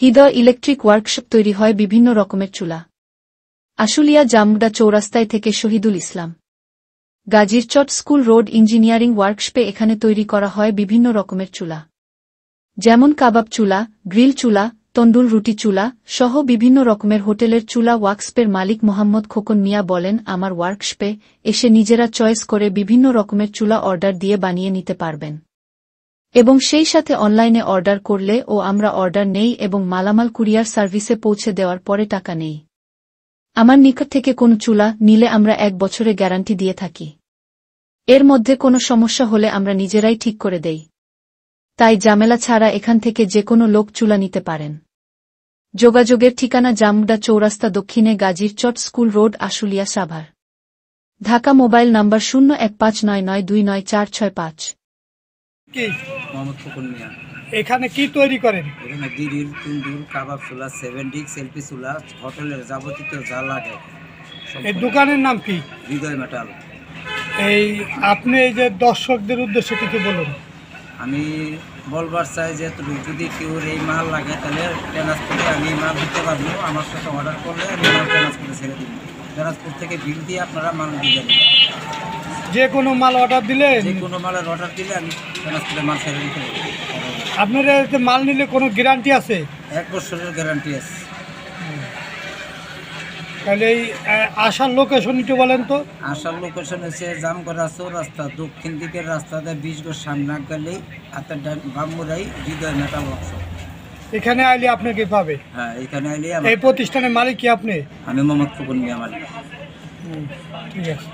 হৃদয় electric workshop তৈরি হয় বিভিন্ন রকমের চুলা। আশুলিয়া জামগড়া চৌরাস্তায় থেকে Shahidul Islam. গাজীরচট school road engineering ওয়ার্কশপে এখানে তৈরি করা হয় বিভিন্ন রকমের চুলা, যেমন কাবাব চুলা, গ্রিল চুলা, তন্দুর রুটি চুলা সহ বিভিন্ন রকমের হোটেলের চুলা। ওয়ার্কশপের মালিক মোহাম্মদ খোকন মিয়া বলেন, আমার ওয়ার্কশপে এসে নিজেরা চয়েস করে বিভিন্ন রকমের চুলা অর্ডার দিয়ে বানিয়ে নিতে পারবেন এবং সেই সাথে অনলাইনে অর্ডার করলে ও আমরা অর্ডার নেই এবং মালামাল কুরিয়ার সার্ভিসে পৌঁছে দেওয়ার পরে টাকা নেই। আমার নিকট থেকে কোনো চুলা নিলে আমরা 1 বছরের গ্যারান্টি দিয়ে থাকি। এর মধ্যে কোনো সমস্যা হলে আমরা নিজেরাই ঠিক করে দেই, তাই ঝামেলা ছাড়া এখান থেকে যে কোনো লোক চুলা নিতে পারেন। যোগাযোগের ঠিকানা জামগড়া চৌরাস্তা দক্ষিণে, Gazirchat school road, Ashulia, Savar, Dhaka. Mobile number 0159929465। Mohammad Khokon Mia. এখানে কি তৈরি করেন? এখানে গ্রিল, তন্দুর, কাবাব চুলা, 7 ডিক্স এলপি চুলা, হোটেলের যাবতীয় যা লাগে। এই দোকানের নাম কি? হৃদয় মেটাল। আপনি এই যে দর্শকদের উদ্দেশ্যে কিছু বলুন। আমি বলবার চাই যে যদি কেউ এই মাল লাগে তাহলে ট্রান্সপোর্টে আমি মাল দিতে পারবো। আমার সাথে অর্ডার করলে আমি মাল ট্রান্সপোর্টে ছেড়ে দিব। ট্রান্সপোর্ট থেকে বিল দিয়ে আপনারা মাল দিয়ে দেবেন। যে কোনো মাল অর্ডার দিলে, যে কোনো মালের অর্ডার দিলে আমি ট্রান্সপোর্টে মাল ছেড়ে দিতে পারবো। আপনার মাল নিলে কোনো গ্যারান্টি আছে? 1 বছরের গ্যারান্টি আছে। তাহলে এই আসার লোকেশন একটু বলেন তো। আসার লোকেশন হচ্ছে জামগড়া চৌরাস্তা, দক্ষিণ দিকের রাস্তাতে 20 গজ সামনে গেলেই হাতের বামুরাই হৃদয় মেটাল ওয়ার্কশপ। এখানে আইলে আপনাকে পাবে? হ্যাঁ, এখানে আইলে। এই প্রতিষ্ঠানের মালিক কি আপনি? আমি মোহাম্মদ খোকন মিয়া মালিক। ঠিক আছে।